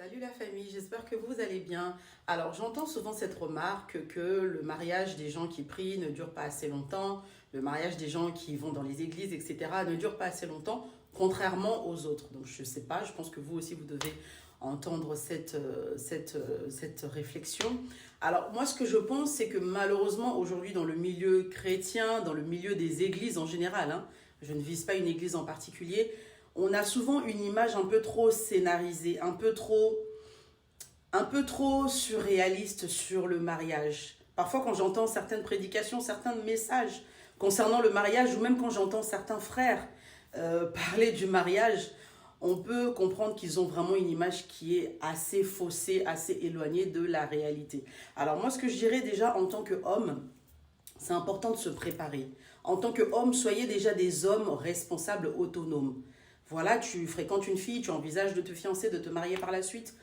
Salut la famille, j'espère que vous allez bien. Alors j'entends souvent cette remarque que le mariage des gens qui prient ne dure pas assez longtemps, le mariage des gens qui vont dans les églises, etc. ne dure pas assez longtemps, contrairement aux autres. Donc je ne sais pas, je pense que vous aussi vous devez entendre cette réflexion. Alors moi ce que je pense c'est que malheureusement aujourd'hui dans le milieu chrétien, dans le milieu des églises en général, hein, je ne vise pas une église en particulier, on a souvent une image un peu trop scénarisée, un peu trop surréaliste sur le mariage. Parfois, quand j'entends certaines prédications, certains messages concernant le mariage, ou même quand j'entends certains frères parler du mariage, on peut comprendre qu'ils ont vraiment une image qui est assez faussée, assez éloignée de la réalité. Alors moi, ce que je dirais déjà en tant qu'homme, c'est important de se préparer. En tant qu'homme, soyez déjà des hommes responsables, autonomes. Voilà, tu fréquentes une fille, tu envisages de te fiancer, de te marier par la suite.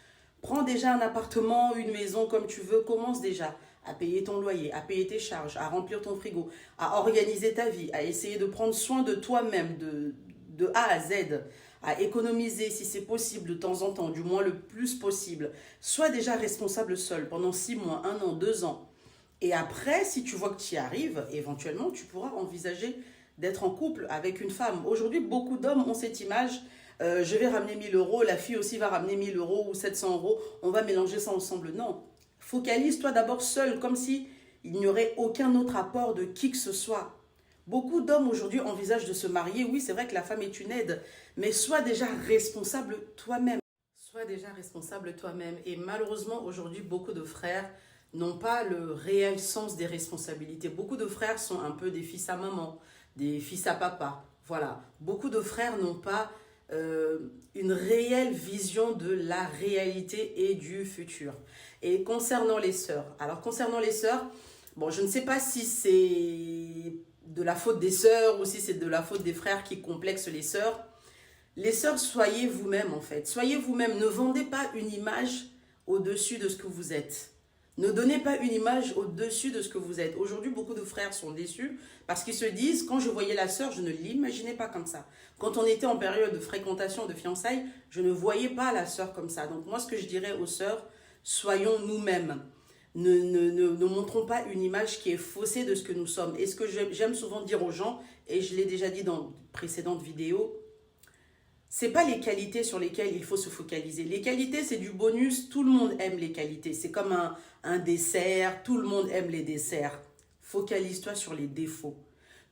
Prends déjà un appartement, une maison comme tu veux, commence déjà à payer ton loyer, à payer tes charges, à remplir ton frigo, à organiser ta vie, à essayer de prendre soin de toi-même de A à Z, à économiser si c'est possible de temps en temps, du moins le plus possible. Sois déjà responsable seul pendant 6 mois, 1 an, 2 ans. Et après, si tu vois que tu y arrives, éventuellement, tu pourras envisager d'être en couple avec une femme. Aujourd'hui, beaucoup d'hommes ont cette image. Je vais ramener 1 000 euros, la fille aussi va ramener 1 000 euros ou 700 euros, on va mélanger ça ensemble. Non. Focalise-toi d'abord seul, comme si il n'y aurait aucun autre apport de qui que ce soit. Beaucoup d'hommes aujourd'hui envisagent de se marier. Oui, c'est vrai que la femme est une aide, mais sois déjà responsable toi-même. Sois déjà responsable toi-même. Et malheureusement, aujourd'hui, beaucoup de frères n'ont pas le réel sens des responsabilités. Beaucoup de frères sont un peu des fils à maman, des fils à papa. Voilà. Beaucoup de frères n'ont pas une réelle vision de la réalité et du futur. Et concernant les sœurs, alors concernant les sœurs, bon, je ne sais pas si c'est de la faute des sœurs ou si c'est de la faute des frères qui complexent les sœurs. Les sœurs, soyez vous-même en fait. Soyez vous-même. Ne vendez pas une image au-dessus de ce que vous êtes. Ne donnez pas une image au-dessus de ce que vous êtes. Aujourd'hui, beaucoup de frères sont déçus parce qu'ils se disent, quand je voyais la sœur, je ne l'imaginais pas comme ça. Quand on était en période de fréquentation, de fiançailles, je ne voyais pas la sœur comme ça. Donc moi, ce que je dirais aux sœurs, soyons nous-mêmes. Ne montrons pas une image qui est faussée de ce que nous sommes. Et ce que j'aime souvent dire aux gens, et je l'ai déjà dit dans de précédentes vidéos, c'est pas les qualités sur lesquelles il faut se focaliser. Les qualités, c'est du bonus. Tout le monde aime les qualités. C'est comme un dessert. Tout le monde aime les desserts. Focalise-toi sur les défauts.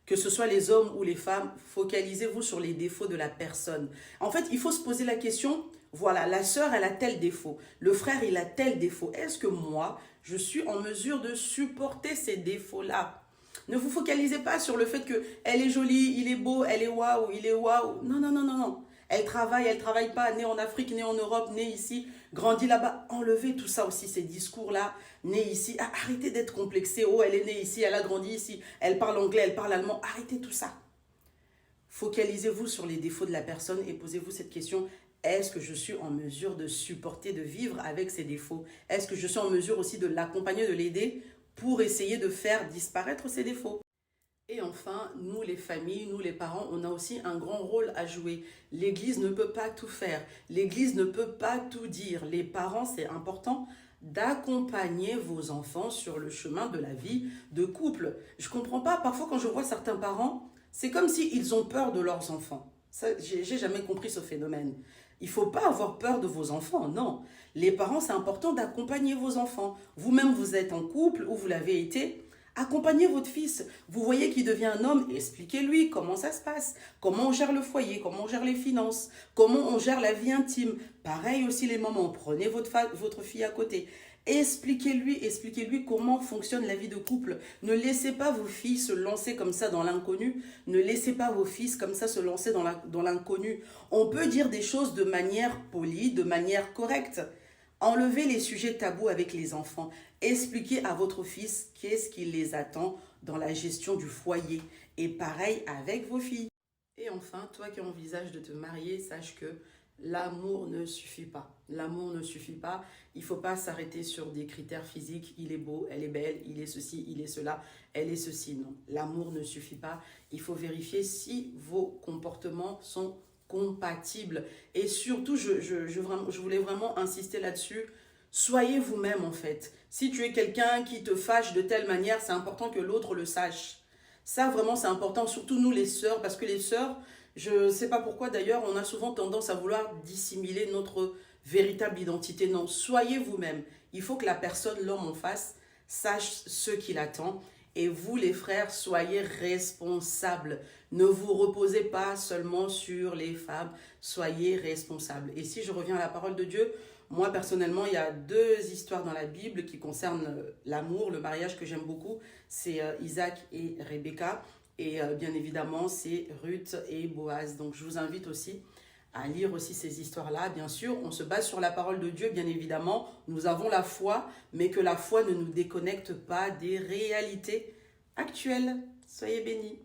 Que ce soit les hommes ou les femmes, focalisez-vous sur les défauts de la personne. En fait, il faut se poser la question, voilà, la sœur, elle a tel défaut. Le frère, il a tel défaut. Est-ce que moi, je suis en mesure de supporter ces défauts-là? Ne vous focalisez pas sur le fait que elle est jolie, il est beau, elle est waouh, il est waouh. Non, non, non, non, non. Elle travaille pas, née en Afrique, née en Europe, née ici, grandit là-bas. Enlevez tout ça aussi, ces discours-là, née ici. Ah, arrêtez d'être complexé. Oh, elle est née ici, elle a grandi ici, elle parle anglais, elle parle allemand. Arrêtez tout ça. Focalisez-vous sur les défauts de la personne et posez-vous cette question. Est-ce que je suis en mesure de supporter, de vivre avec ces défauts? Est-ce que je suis en mesure aussi de l'accompagner, de l'aider pour essayer de faire disparaître ces défauts? Et enfin, nous les familles, nous les parents, on a aussi un grand rôle à jouer. L'Église ne peut pas tout faire. L'Église ne peut pas tout dire. Les parents, c'est important d'accompagner vos enfants sur le chemin de la vie de couple. Je ne comprends pas, parfois quand je vois certains parents, c'est comme s'ils ont peur de leurs enfants. Ça, j'ai jamais compris ce phénomène. Il ne faut pas avoir peur de vos enfants, non. Les parents, c'est important d'accompagner vos enfants. Vous-même, vous êtes en couple ou vous l'avez été. Accompagnez votre fils. Vous voyez qu'il devient un homme, expliquez-lui comment ça se passe, comment on gère le foyer, comment on gère les finances, comment on gère la vie intime. Pareil aussi les mamans, prenez votre fille à côté. Expliquez-lui comment fonctionne la vie de couple. Ne laissez pas vos filles se lancer comme ça dans l'inconnu. Ne laissez pas vos fils comme ça se lancer dans l'inconnu. On peut dire des choses de manière polie, de manière correcte. Enlevez les sujets tabous avec les enfants. Expliquez à votre fils qu'est-ce qui les attend dans la gestion du foyer. Et pareil avec vos filles. Et enfin, toi qui envisages de te marier, sache que l'amour ne suffit pas. L'amour ne suffit pas. Il ne faut pas s'arrêter sur des critères physiques. Il est beau, elle est belle, il est ceci, il est cela, elle est ceci. Non, l'amour ne suffit pas. Il faut vérifier si vos comportements sont compatibles. Et surtout, je voulais vraiment insister là-dessus. Soyez vous-même en fait. Si tu es quelqu'un qui te fâche de telle manière, c'est important que l'autre le sache. Ça vraiment c'est important, surtout nous les sœurs, parce que les sœurs, je ne sais pas pourquoi d'ailleurs, on a souvent tendance à vouloir dissimuler notre véritable identité. Non, soyez vous-même. Il faut que la personne, l'homme en face, sache ce qu'il attend. Et vous les frères, soyez responsables. Ne vous reposez pas seulement sur les femmes, soyez responsables. Et si je reviens à la parole de Dieu, moi personnellement, il y a deux histoires dans la Bible qui concernent l'amour, le mariage que j'aime beaucoup. C'est Isaac et Rebecca. Et bien évidemment, c'est Ruth et Boaz. Donc je vous invite aussi à lire aussi ces histoires-là. Bien sûr, on se base sur la parole de Dieu, bien évidemment. Nous avons la foi, mais que la foi ne nous déconnecte pas des réalités actuelles. Soyez bénis.